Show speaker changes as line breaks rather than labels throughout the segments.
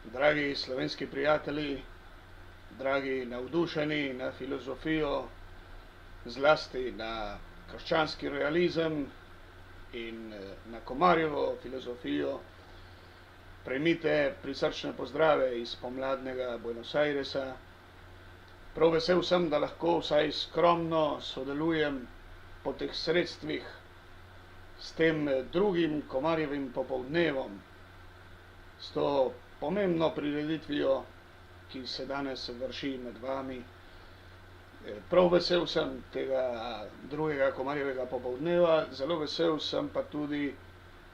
Dragi slovenski prijatelji, dragi navdušeni na filozofijo, zlasti na krščanski realizem in na Komarjevo filozofijo, prejmite prisrčne pozdrave iz pomladnega Buenos Airesa. Prav vesel sem, da lahko vsaj skromno sodelujem po teh sredstvih s tem drugim Komarjevim popoldnevom, s to pomembno prireditvijo, ki se danes vrši med vami. Prav vesel sem tega drugega Komarjevega popoldneva, zelo vesel sem pa tudi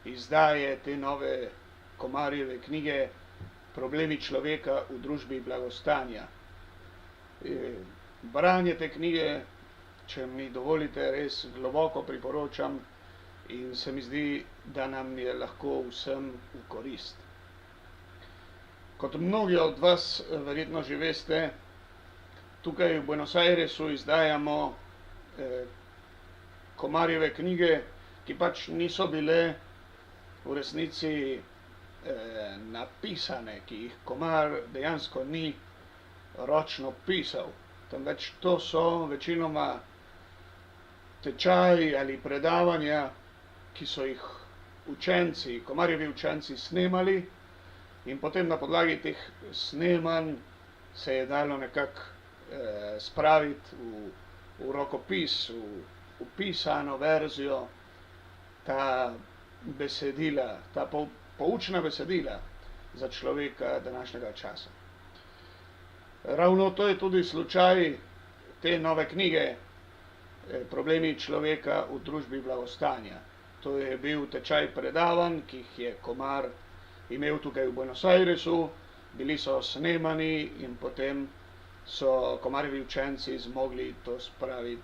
izdaje te nove Komarjeve knjige Problemi človeka v družbi blagostanja. Branje te knjige, če mi dovolite, res globoko priporočam in se mi zdi, da nam je lahko vsem v korist. Kot mnogi od vas verjetno že veste, tukaj v Buenos Airesu izdajamo Komarjeve knjige, ki pač niso bile v resnici napisane, ki jih Komar dejansko ni ročno pisal, temveč to so večinoma tečaji ali predavanja, ki so jih učenci, Komarjevi učenci snemali, in potem na podlagi teh snemanj se je dalo nekako spraviti v rokopis, v pisano verzijo ta besedila, ta poučna besedila za človeka današnjega časa. Ravno to je tudi slučaj te nove knjige Problemi človeka v družbi blagostanja. To je bil tečaj predavanj, ki jih je Komar imel tukaj v Buenos Airesu, bili so snemani in potem so Komarjevi učenci zmogli to spraviti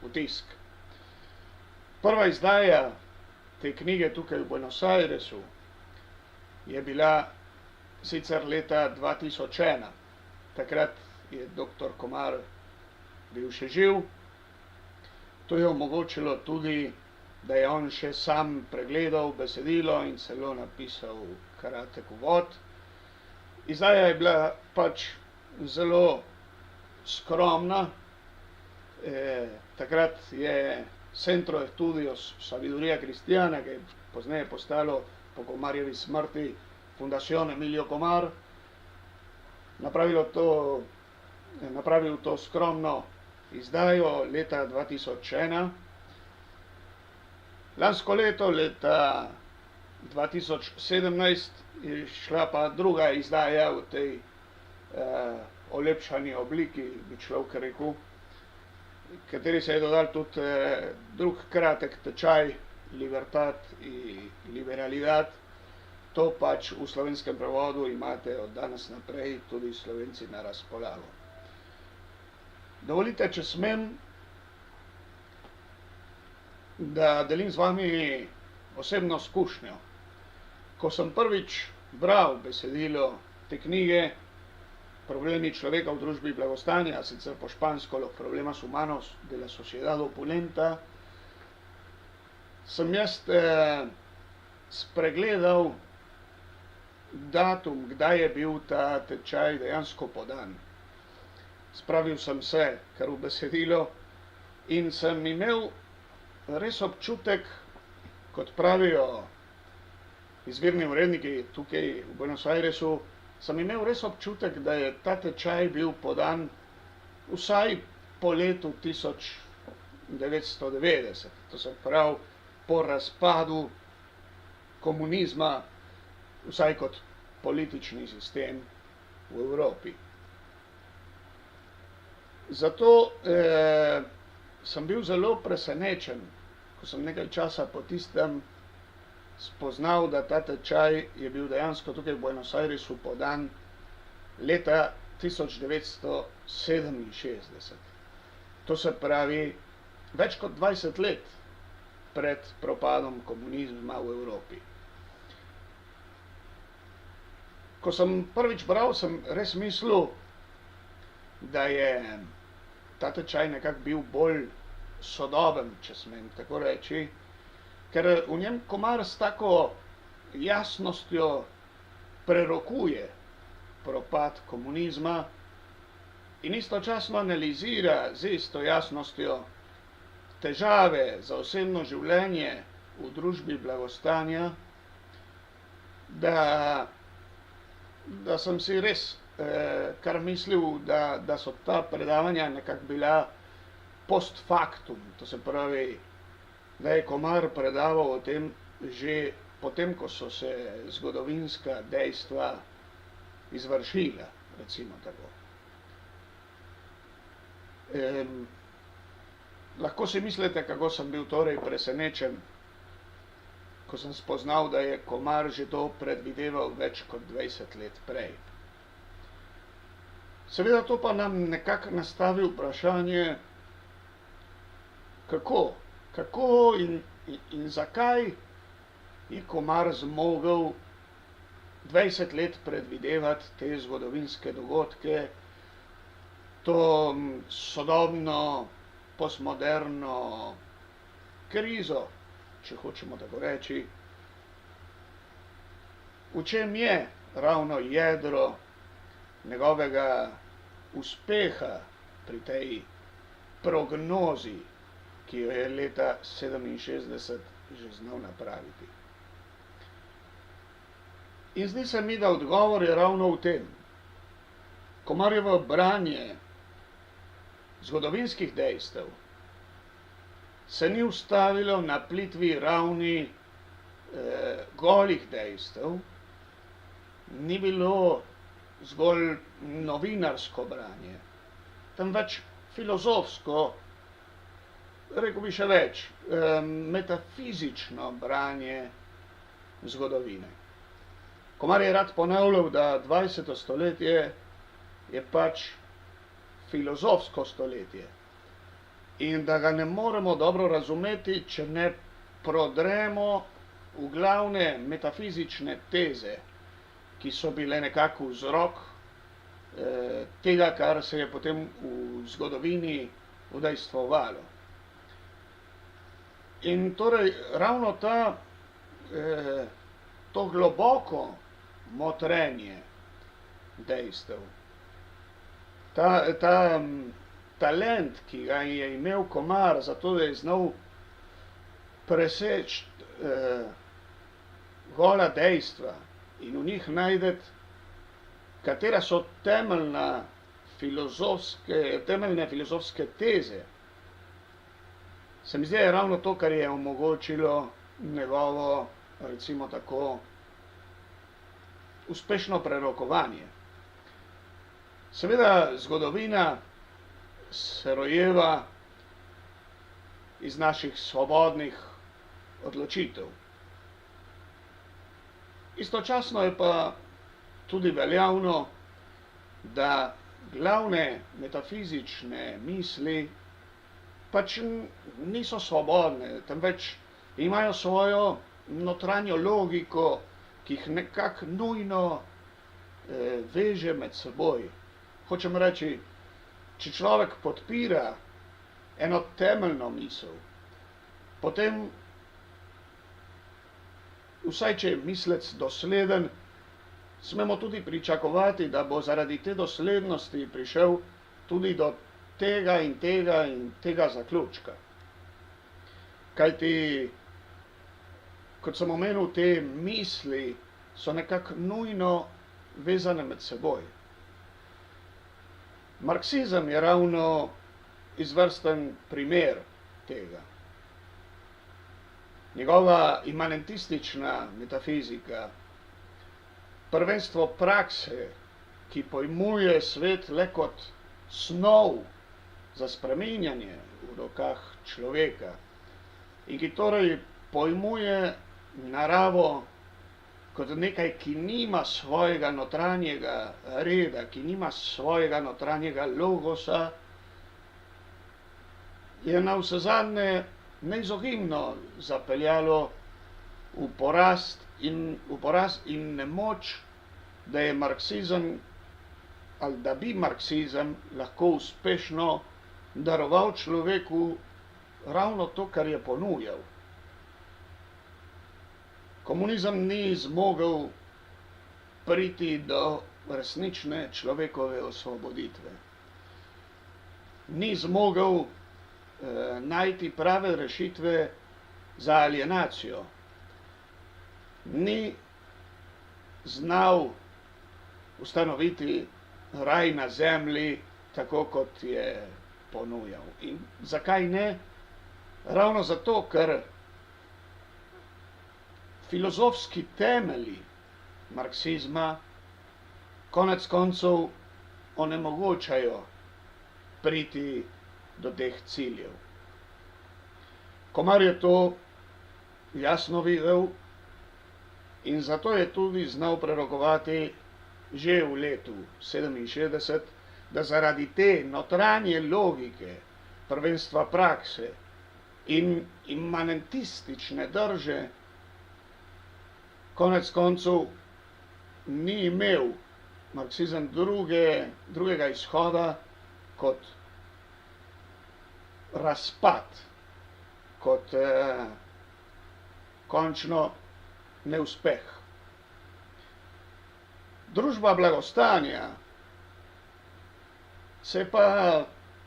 v tisk. Prva izdaja te knjige tukaj v Buenos Airesu je bila sicer leta 2001. Takrat je dr. Komar bil še živ. To je omogočilo tudi, da je on še sam pregledal besedilo in celo napisal kratek uvod. Izdaja je bila pač zelo skromna. Takrat je Centro de Estudios Sabiduría Cristiana, ki je pozneje postalo po Komarjevi smrti Fundación Emilio Komar, napravil to skromno izdajo leta 2001. Lansko leto, leta 2017, je šla pa druga izdaja v tej olepšani obliki, bi človek rekel, kateri se je dodal tudi drug kratek tečaj Libertad in liberalidad. To pač v slovenskem prevodu imate od danes naprej tudi Slovenci na razpolago. Dovolite, če smem, da delim z vami osebno izkušnjo. Ko sem prvič bral besedilo te knjige Problemi človeka v družbi blagostanja, sicer po špansko Los problemas humanos de la sociedad opulenta, sem jaz spregledal datum, kdaj je bil ta tečaj dejansko podan. Spravil sem se kar v besedilo in sem imel res občutek, kot pravijo izvirni uredniki tukaj v Buenos Airesu, sem imel res občutek, da je ta tečaj bil podan vsaj po letu 1990. To se pravi po razpadu komunizma, vsaj kot politični sistem v Evropi. Zato sem bil zelo presenečen, ko sem nekaj časa po tistem spoznal, da ta tečaj je bil dejansko tukaj v Buenos Airesu podan leta 1967. To se pravi več kot 20 let pred propadom komunizma v Evropi. Ko sem prvič bral, sem res mislil, da je ta tečaj nekako bil bolj sodoben, če smem tako reči, ker v njem Komar s tako jasnostjo prerokuje propad komunizma in istočasno analizira z isto jasnostjo težave za osebno življenje v družbi blagostanja, da sem si res kar mislil, da so ta predavanja nekako bila post factum, to se pravi, da je Komar predaval o tem že potem, ko so se zgodovinska dejstva izvršila, recimo tako. Lahko si mislite, kako sem bil torej presenečen, ko sem spoznal, da je Komar že to predvideval več kot 20 let prej. Seveda to pa nam nekako nastavi vprašanje, kako in zakaj je Komar zmogel 20 let predvidevati te zgodovinske dogodke, to sodobno, postmoderno krizo, če hočemo tako reči. V čem je ravno jedro njegovega uspeha pri tej prognozi, ki jo je leta 1967 že znal napraviti. In zdi se mi, da odgovor je ravno v tem. Komarjevo branje zgodovinskih dejstev se ni ustavilo na plitvi ravni golih dejstev, ni bilo zgolj novinarsko branje, temveč filozofsko, rekel bi še več, metafizično branje zgodovine. Komar je rad ponavljal, da 20. stoletje je pač filozofsko stoletje in da ga ne moremo dobro razumeti, če ne prodremo v glavne metafizične teze, ki so bile nekako vzrok tega, kar se je potem v zgodovini udejstvovalo. In torej ravno to globoko motrenje dejstev, ta talent, ki ga je imel Komar, zato da je znal preseči gola dejstva in v njih najdeti, katera so temeljne filozofske teze, se mi zdi, je ravno to, kar je omogočilo njegovo, recimo tako, uspešno prerokovanje. Seveda zgodovina se rojeva iz naših svobodnih odločitev. Istočasno je pa tudi veljavno, da glavne metafizične misli pač niso svobodne, temveč imajo svojo notranjo logiko, ki jih nekako nujno veže med seboj. Hočem reči, če človek podpira eno temeljno misel, potem, vsaj če je mislec dosleden, smemo tudi pričakovati, da bo zaradi te doslednosti prišel tudi do tega in tega zaključka. Kajti, kot sem omenil, te misli so nekako nujno vezane med seboj. Marksizem je ravno izvrsten primer tega. Njegova imanentistična metafizika, prvenstvo prakse, ki pojmuje svet le kot snov za spreminjanje v rokah človeka in ki torej pojmuje naravo kot nekaj, ki nima svojega notranjega reda, ki nima svojega notranjega logosa, je navsezadnje neizogibno zapeljalo v porast in nemoč, da je marksizem ali da bi marksizem lahko uspešno daroval človeku ravno to, kar je ponujal. Komunizem ni zmogel priti do resnične človekove osvoboditve. Ni zmogel najti prave rešitve za alienacijo. Ni znal ustanoviti raj na zemlji, tako kot je ponujal. In zakaj ne? Ravno zato, ker filozofski temelji marksizma konec koncev onemogočajo priti do teh ciljev. Komar je to jasno videl in zato je tudi znal prerokovati že v letu 67, da zaradi te notranje logike, prvenstva prakse in imanentistične drže konec koncev ni imel marksizem drugega izhoda kot razpad, kot končno neuspeh. Družba blagostanja se je pa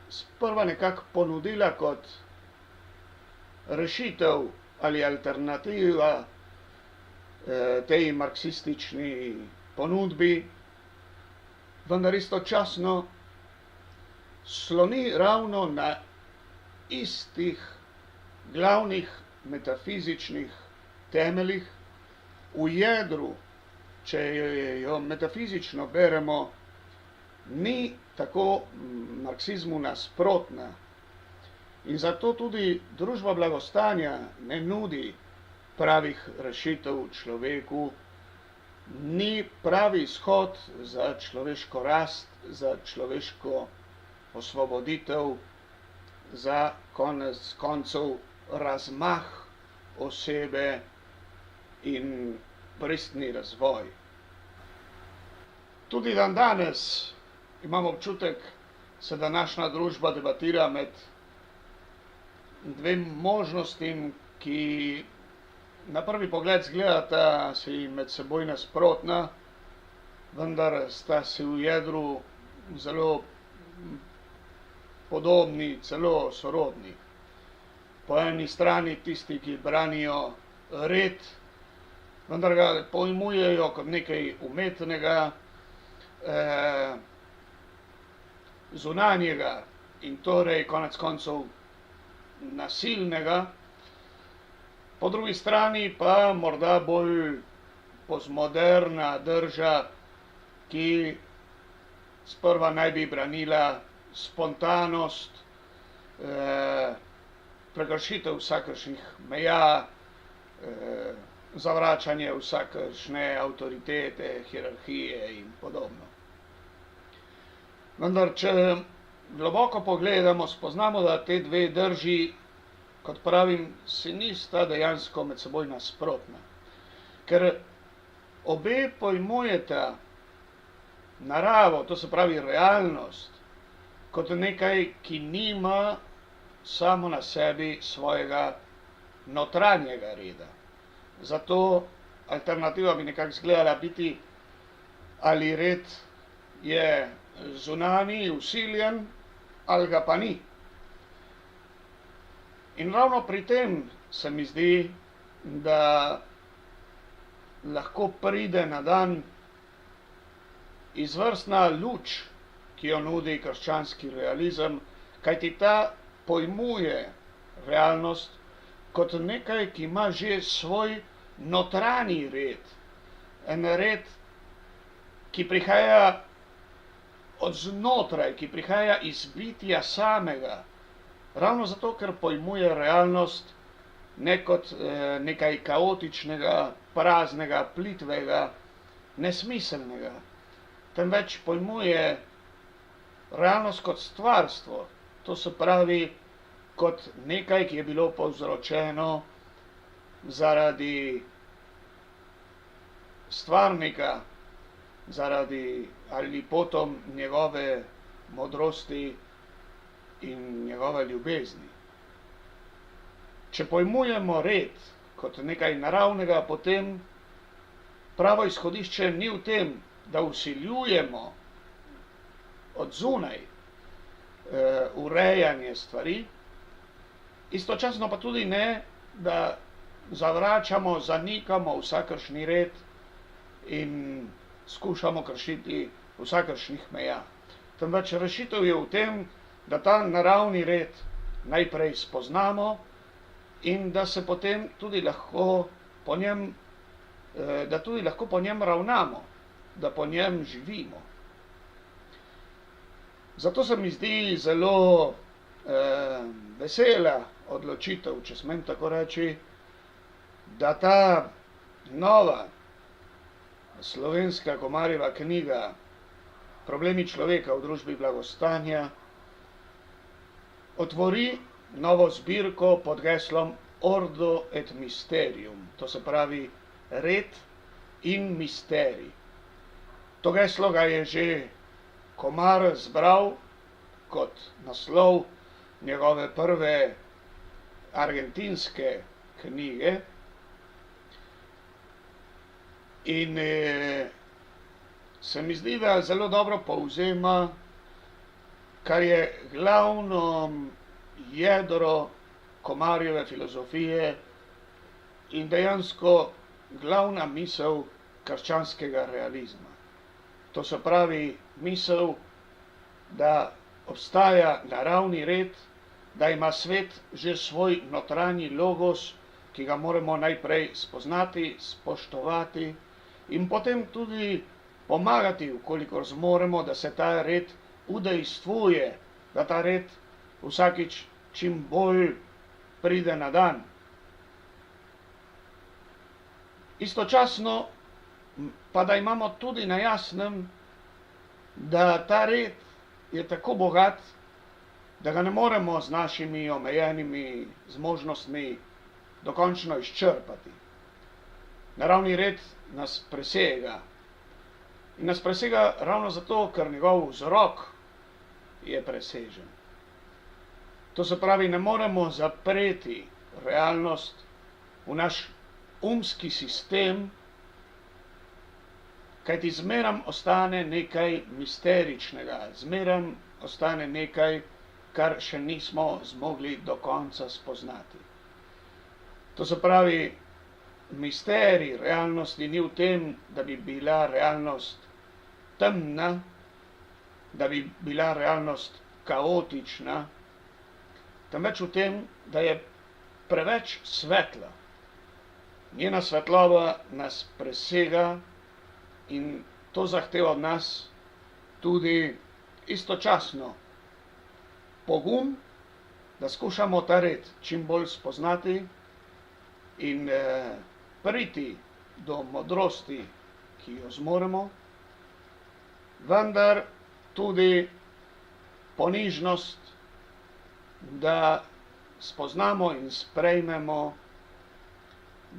sprva nekako ponudila kot rešitev ali alternativa tej marksistični ponudbi, vendar istočasno sloni ravno na istih glavnih metafizičnih temeljih. V jedru, če jo metafizično beremo, ni tako marksizmu nasprotna. In zato tudi družba blagostanja ne nudi pravih rešitev človeku, ni pravi izhod za človeško rast, za človeško osvoboditev, za konec koncev razmah osebe in pristni razvoj. Tudi dandanes imam občutek, se današnja družba debatira med dvema možnostima, ki na prvi pogled izgledata si med seboj nasprotna, vendar sta si v jedru zelo podobni, celo sorodni. Po eni strani tisti, ki branijo red, vendar ga pojmujejo kot nekaj umetnega, zunanjega in torej konec koncev nasilnega. Po drugi strani pa morda bolj postmoderna drža, ki sprva naj bi branila spontanost, prekršitev vsakršnih meja, zavračanje vsakršne avtoritete, hierarhije in podobno. Vendar, če globoko pogledamo, spoznamo, da te dve drži, kot pravim, si nista dejansko med seboj nasprotna. Ker obe pojmujeta naravo, to se pravi realnost, kot nekaj, ki nima samo na sebi svojega notranjega reda. Zato alternativa bi nekako izgledala biti, ali red je zunanji, vsiljen, ali ga pa ni. In ravno pri tem se mi zdi, da lahko pride na dan izvrstna luč, ki jo nudi krščanski realizem, kajti ta pojmuje realnost kot nekaj, ki ima že svoj notranji red. En red, ki prihaja od znotraj, ki prihaja iz bitja samega. Ravno zato, ker pojmuje realnost ne kot nekaj kaotičnega, praznega, plitvega, nesmiselnega, temveč pojmuje realnost kot stvarstvo, to se pravi kot nekaj, ki je bilo povzročeno zaradi stvarnika, zaradi ali potom njegove modrosti in njegove ljubezni. Če pojmujemo red kot nekaj naravnega, potem pravo izhodišče ni v tem, da vsiljujemo od zunaj urejanje stvari, istočasno pa tudi ne, da zavračamo, zanikamo vsakršni red in skušamo kršiti vsakršnih meja. Temveč rešitev je v tem, da ta naravni red najprej spoznamo in da se potem tudi lahko po njem, ravnamo, da po njem živimo. Zato se mi zdi zelo vesela odločitev, če smem tako reči, da ta nova slovenska Komarjeva knjiga Problemi človeka v družbi blagostanja otvori novo zbirko pod geslom Ordo et Mysterium, to se pravi red in misterij. To geslo ga je že Komar zbral kot naslov njegove prve argentinske knjige in se mi zdi, da zelo dobro povzema, kar je glavno jedro Komarjeve filozofije in dejansko glavna misel krščanskega realizma. To se pravi misel, da obstaja naravni red, da ima svet že svoj notranji logos, ki ga moramo najprej spoznati, spoštovati in potem tudi pomagati, vkolikor zmoremo, da se ta red udejstvuje, da ta red vsakič čim bolj pride na dan. Istočasno pa da imamo tudi na jasnem, da ta red je tako bogat, da ga ne moremo z našimi omejenimi zmožnostmi dokončno izčrpati. Naravni red nas presega. In nas presega ravno zato, ker njegov vzrok je presežen. To se pravi, ne moremo zapreti realnost v naš umski sistem, kajti zmeram ostane nekaj misteričnega, zmeram ostane nekaj, kar še nismo zmogli do konca spoznati. To se pravi, misterij realnosti ni v tem, da bi bila realnost temna, da bi bila realnost kaotična, temveč v tem, da je preveč svetla. Njena svetloba nas presega in to zahteva od nas tudi istočasno pogum, da skušamo ta red čim bolj spoznati in priti do modrosti, ki jo zmoremo, vendar tudi ponižnost, da spoznamo in sprejmemo,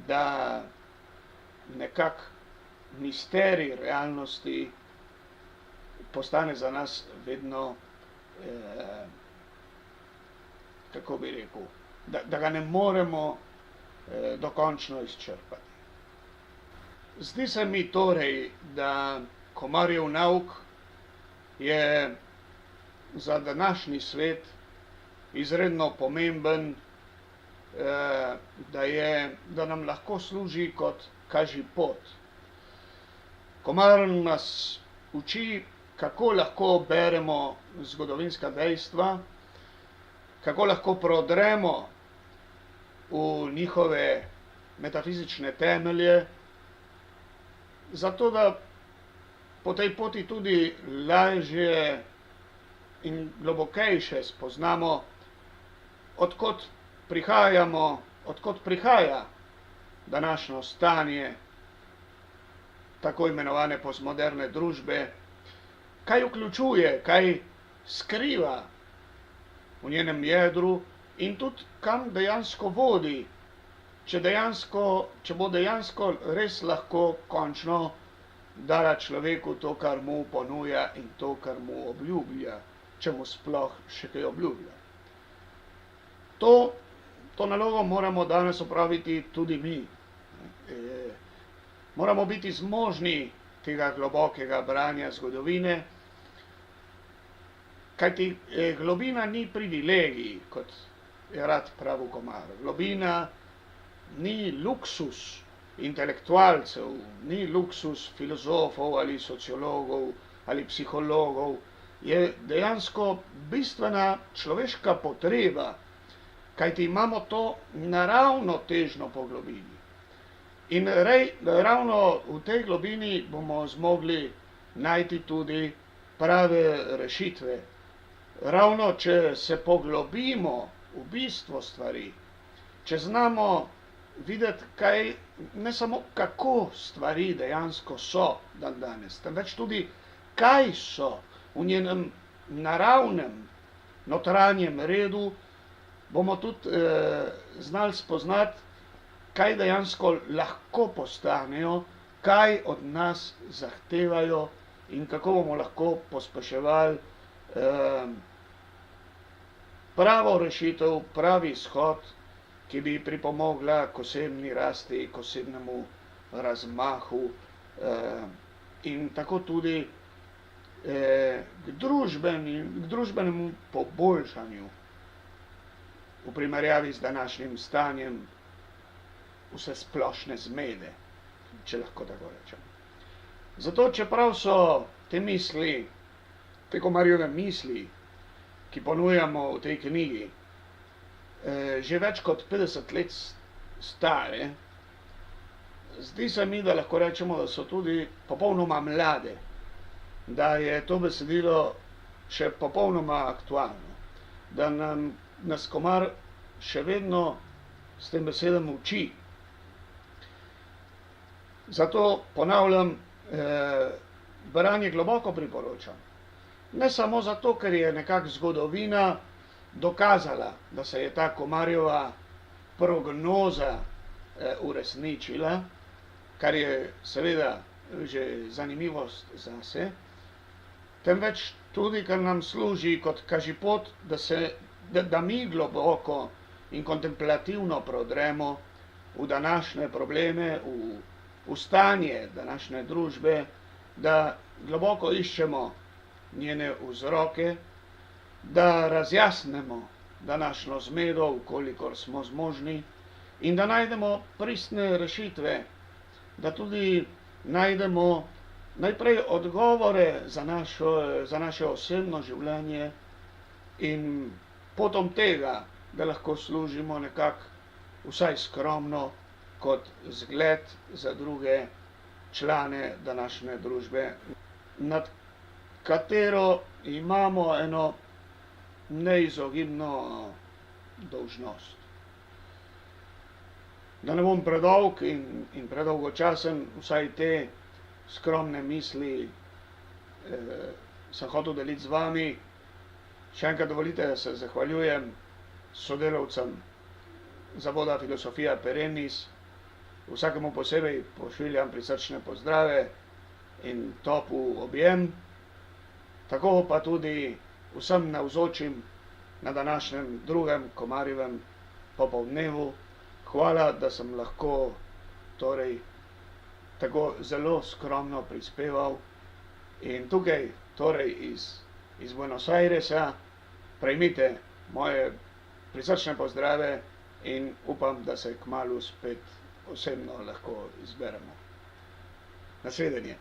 da nekak misterij realnosti postane za nas vedno, kako bi rekel, da ga ne moremo dokončno izčrpati. Zdi se mi torej, da Komarjev nauk je za današnji svet izredno pomemben, da nam lahko služi kot kažipot. Komar nas uči, kako lahko beremo zgodovinska dejstva, kako lahko prodremo v njihove metafizične temelje, zato da po tej poti tudi lažje in globokejše spoznamo, odkot prihajamo, odkot prihaja današnjo stanje tako imenovane postmoderne družbe, kaj vključuje, kaj skriva v njenem jedru in tudi kam dejansko vodi, če bo dejansko res lahko končno dala človeku to, kar mu ponuja in to, kar mu obljublja, če mu sploh še kaj obljublja. To nalogo moramo danes opraviti tudi mi. moramo biti zmožni tega globokega branja zgodovine, kajti globina ni privilegij, kot je rad pravil Komar. Globina ni luksus intelektualcev, ni luksus filozofov ali sociologov ali psihologov, je dejansko bistvena človeška potreba, kajti imamo to naravno težnjo po globini. In ravno v tej globini bomo zmogli najti tudi prave rešitve. Ravno če se poglobimo v bistvo stvari, če znamo videti, kaj, ne samo kako stvari dejansko so dandanes, temveč tudi kaj so v njenem naravnem notranjem redu, bomo tudi znali spoznati, kaj dejansko lahko postanejo, kaj od nas zahtevajo in kako bomo lahko pospeševali pravo rešitev, pravi izhod, ki bi pripomogla k osebni rasti, k osebnemu razmahu in tako tudi k družbenemu poboljšanju v primerjavi z današnjim stanjem vse splošne zmede, če lahko tako rečem. Zato, čeprav so te misli, te Komarjeve misli, ki ponujamo v tej knjigi, že več kot 50 let stare, zdi se mi, da lahko rečemo, da so tudi popolnoma mlade, da je to besedilo še popolnoma aktualno, da nas Komar še vedno s tem besedam uči. Zato ponavljam, branje globoko priporočam. Ne samo zato, ker je nekako zgodovina dokazala, da se je ta Komarjeva prognoza uresničila, kar je seveda že zanimivost zase, temveč tudi, ker nam služi kot kažipot, da mi globoko in kontemplativno prodremo v današnje probleme, v stanje današnje družbe, da globoko iščemo njene vzroke, da razjasnemo današnjo zmedo, kolikor smo zmožni, in da najdemo pristne rešitve, da tudi najdemo najprej odgovore za naše osebno življenje in potom tega, da lahko služimo nekako vsaj skromno kot zgled za druge člane današnje družbe, nad katero imamo eno neizogibno dolžnost. Da ne bom predolg in predolgočasen, vsaj te skromne misli sem hotel deliti z vami. Še enkrat dovolite, da se zahvaljujem sodelavcem Zavoda Filosofia Perennis, vsakemu posebej pošiljam prisrčne pozdrave in topel objem, tako pa tudi vsem navzočim na današnjem drugem Komarjevem popoldnevu. Hvala, da sem lahko torej tako zelo skromno prispeval in tukaj torej iz Buenos Airesa prejmite moje prisrčne pozdrave in upam, da se kmalu spet osebno lahko izberemo. Nasvidenje.